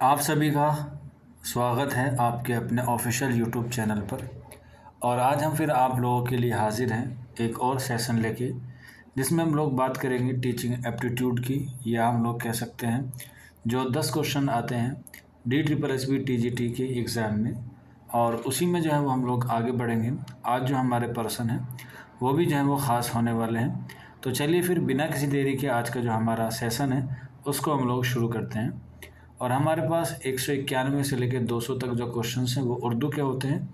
आप सभी का स्वागत है आपके अपने ऑफिशियल यूट्यूब चैनल पर। और आज हम फिर आप लोगों के लिए हाजिर हैं एक और सेशन लेके, जिसमें हम लोग बात करेंगे टीचिंग एप्टीट्यूड की, या हम लोग कह सकते हैं जो 10 क्वेश्चन आते हैं DSSB TGT के एग्ज़ाम में, और उसी में जो है वो हम लोग आगे बढ़ेंगे। आज जो हमारे पर्सन हैं वो भी जो है वो ख़ास होने वाले हैं। तो चलिए फिर बिना किसी देरी के आज का जो हमारा सेशन है उसको हम लोग शुरू करते हैं। और हमारे पास 191 से लेकर 200 तक जो क्वेश्चंस हैं वो उर्दू के होते हैं।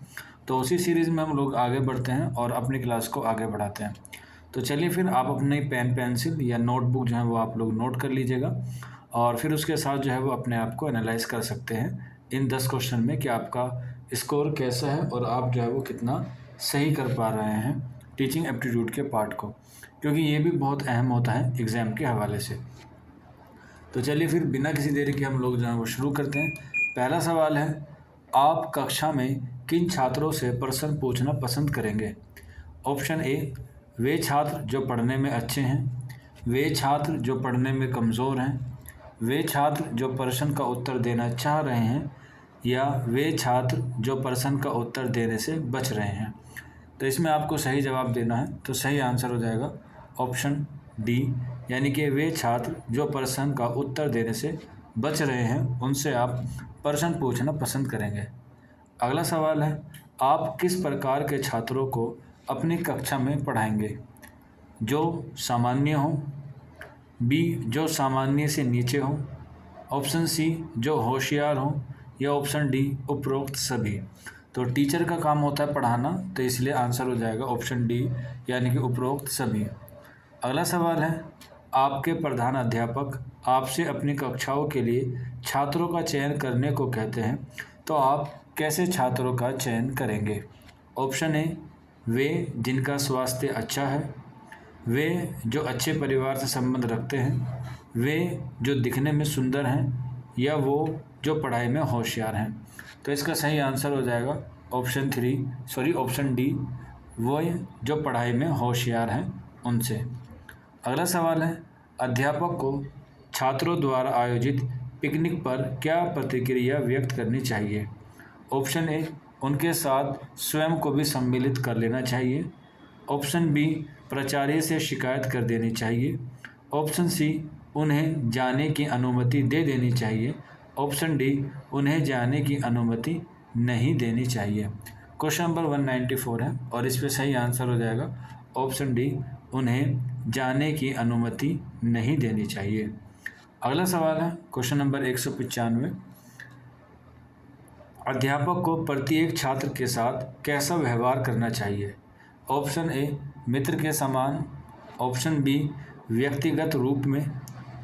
तो उसी सीरीज़ में हम लोग आगे बढ़ते हैं और अपनी क्लास को आगे बढ़ाते हैं। तो चलिए फिर आप अपने पेन पेंसिल या नोटबुक जो है वो आप लोग नोट कर लीजिएगा, और फिर उसके साथ जो है वो अपने आप को एनालाइज कर सकते हैं इन 10 क्वेश्चन में कि आपका स्कोर कैसा है और आप जो है वो कितना सही कर पा रहे हैं टीचिंग एप्टीट्यूड के पार्ट को, क्योंकि ये भी बहुत अहम होता है एग्ज़ाम के हवाले से। तो चलिए फिर बिना किसी देरी के हम लोग जो है वो शुरू करते हैं। पहला सवाल है, आप कक्षा में किन छात्रों से प्रश्न पूछना पसंद करेंगे? ऑप्शन ए, वे छात्र जो पढ़ने में अच्छे हैं, वे छात्र जो पढ़ने में कमज़ोर हैं, वे छात्र जो प्रश्न का उत्तर देना चाह रहे हैं, या वे छात्र जो प्रश्न का उत्तर देने से बच रहे हैं। तो इसमें आपको सही जवाब देना है, तो सही आंसर हो जाएगा ऑप्शन डी, यानी कि वे छात्र जो प्रश्न का उत्तर देने से बच रहे हैं उनसे आप प्रश्न पूछना पसंद करेंगे। अगला सवाल है, आप किस प्रकार के छात्रों को अपनी कक्षा में पढ़ाएंगे? जो सामान्य हो, बी जो सामान्य से नीचे हो, ऑप्शन सी जो होशियार हो, या ऑप्शन डी उपरोक्त सभी। तो टीचर का काम होता है पढ़ाना, तो इसलिए आंसर हो जाएगा ऑप्शन डी, यानी कि उपरोक्त सभी। अगला सवाल है, आपके प्रधान अध्यापक आपसे अपनी कक्षाओं के लिए छात्रों का चयन करने को कहते हैं, तो आप कैसे छात्रों का चयन करेंगे? ऑप्शन ए, वे जिनका स्वास्थ्य अच्छा है, वे जो अच्छे परिवार से संबंध रखते हैं, वे जो दिखने में सुंदर हैं, या वो जो पढ़ाई में होशियार हैं। तो इसका सही आंसर हो जाएगा ऑप्शन डी, वो जो पढ़ाई में होशियार हैं उनसे। अगला सवाल है, अध्यापक को छात्रों द्वारा आयोजित पिकनिक पर क्या प्रतिक्रिया व्यक्त करनी चाहिए? ऑप्शन ए, उनके साथ स्वयं को भी सम्मिलित कर लेना चाहिए, ऑप्शन बी प्राचार्य से शिकायत कर देनी चाहिए, ऑप्शन सी उन्हें जाने की अनुमति दे देनी चाहिए, ऑप्शन डी उन्हें जाने की अनुमति नहीं देनी चाहिए। क्वेश्चन नंबर 194 है और इस पर सही आंसर हो जाएगा ऑप्शन डी, उन्हें जाने की अनुमति नहीं देनी चाहिए। अगला सवाल है क्वेश्चन नंबर 195, अध्यापक को प्रत्येक छात्र के साथ कैसा व्यवहार करना चाहिए? ऑप्शन ए, मित्र के समान, ऑप्शन बी व्यक्तिगत रूप में,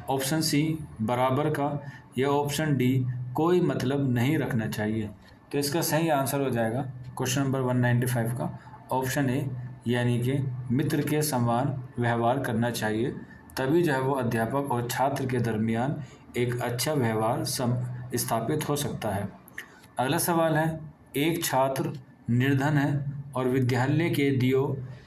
ऑप्शन सी बराबर का, या ऑप्शन डी कोई मतलब नहीं रखना चाहिए। तो इसका सही आंसर हो जाएगा क्वेश्चन नंबर 195 का ऑप्शन ए, यानी कि मित्र के समान व्यवहार करना चाहिए, तभी जो है वो अध्यापक और छात्र के दरमियान एक अच्छा व्यवहार स्थापित हो सकता है। अगला सवाल है, एक छात्र निर्धन है और विद्यालय के दियो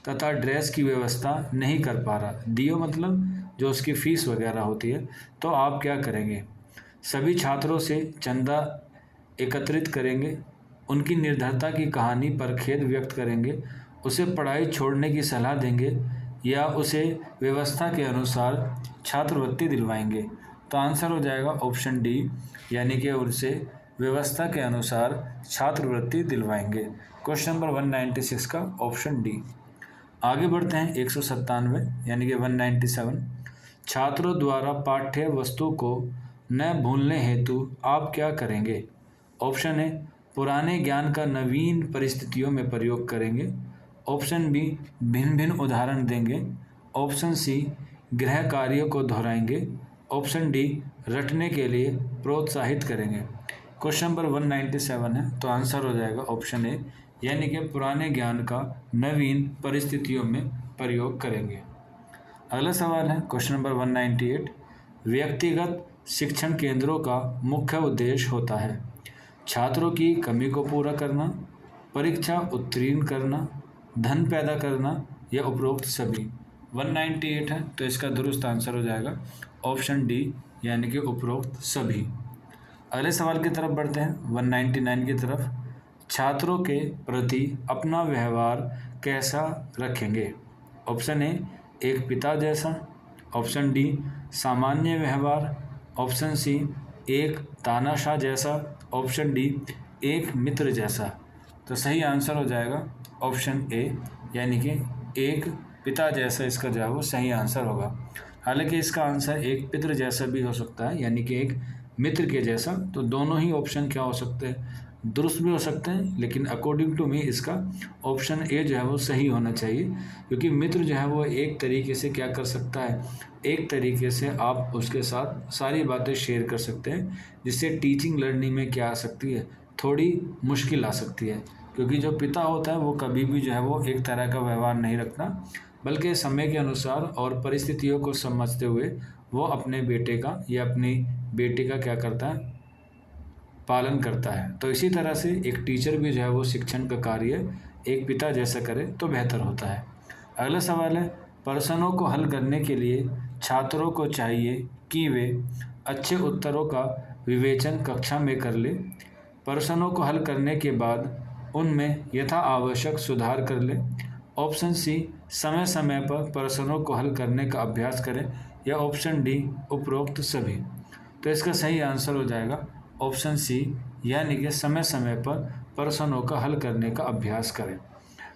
तथा ड्रेस की व्यवस्था नहीं कर पा रहा। दियो मतलब जो उसकी फ़ीस वगैरह होती है। तो आप क्या करेंगे? सभी छात्रों से चंदा एकत्रित करेंगे, उनकी निर्धनता की कहानी पर खेद व्यक्त करेंगे, उसे पढ़ाई छोड़ने की सलाह देंगे, या उसे व्यवस्था के अनुसार छात्रवृत्ति दिलवाएंगे? तो आंसर हो जाएगा ऑप्शन डी, यानी कि उनसे व्यवस्था के अनुसार छात्रवृत्ति दिलवाएंगे। क्वेश्चन नंबर 196 का ऑप्शन डी। आगे बढ़ते हैं 197 यानी कि 197, छात्रों द्वारा पाठ्य वस्तु को न भूलने हेतु आप क्या करेंगे? ऑप्शन ए, पुराने ज्ञान का नवीन परिस्थितियों में प्रयोग करेंगे, ऑप्शन बी भिन्न भिन्न उदाहरण देंगे, ऑप्शन सी गृह कार्यों को दोहराएंगे, ऑप्शन डी रटने के लिए प्रोत्साहित करेंगे। क्वेश्चन नंबर 197 है, तो आंसर हो जाएगा ऑप्शन ए, यानी कि पुराने ज्ञान का नवीन परिस्थितियों में प्रयोग करेंगे। अगला सवाल है क्वेश्चन नंबर 198, व्यक्तिगत शिक्षण केंद्रों का मुख्य उद्देश्य होता है छात्रों की कमी को पूरा करना, परीक्षा उत्तीर्ण करना, धन पैदा करना, या उपरोक्त सभी। 198 है, तो इसका दुरुस्त आंसर हो जाएगा ऑप्शन डी, यानी कि उपरोक्त सभी। अगले सवाल की तरफ बढ़ते हैं 199 की तरफ। छात्रों के प्रति अपना व्यवहार कैसा रखेंगे? ऑप्शन ए, एक पिता जैसा। ऑप्शन डी, सामान्य व्यवहार। ऑप्शन सी, एक तानाशाह जैसा। ऑप्शन डी, एक मित्र जैसा। तो सही आंसर हो जाएगा ऑप्शन ए, यानी कि एक पिता जैसा इसका जो है वो सही आंसर होगा। हालांकि इसका आंसर एक पितृ जैसा भी हो सकता है, यानी कि एक मित्र के जैसा। तो दोनों ही ऑप्शन क्या हो सकते हैं, दुरुस्त भी हो सकते हैं, लेकिन अकॉर्डिंग टू मी इसका ऑप्शन ए जो है वो सही होना चाहिए, क्योंकि मित्र जो है वो एक तरीके से क्या कर सकता है, एक तरीके से आप उसके साथ सारी बातें शेयर कर सकते हैं, जिससे टीचिंग लर्निंग में क्या आ सकती है, थोड़ी मुश्किल आ सकती है। क्योंकि जो पिता होता है वो कभी भी जो है वो एक तरह का व्यवहार नहीं रखता, बल्कि समय के अनुसार और परिस्थितियों को समझते हुए वो अपने बेटे का या अपनी बेटी का क्या करता है, पालन करता है। तो इसी तरह से एक टीचर भी जो है वो शिक्षण का कार्य एक पिता जैसा करे तो बेहतर होता है। अगला सवाल है, प्रश्नों को हल करने के लिए छात्रों को चाहिए कि वे अच्छे उत्तरों का विवेचन कक्षा में कर ले, प्रश्नों को हल करने के बाद उनमें यथा आवश्यक सुधार कर ले। ऑप्शन सी, समय समय पर प्रश्नों को हल करने का अभ्यास करें, या ऑप्शन डी, उपरोक्त सभी। तो इसका सही आंसर हो जाएगा ऑप्शन सी, यानी कि समय समय पर प्रश्नों का हल करने का अभ्यास करें।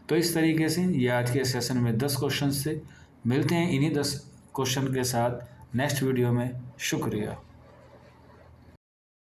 तो इस तरीके से ये आज के सेशन में 10 क्वेश्चन थे। मिलते हैं इन्हीं 10 क्वेश्चन के साथ नेक्स्ट वीडियो में। शुक्रिया।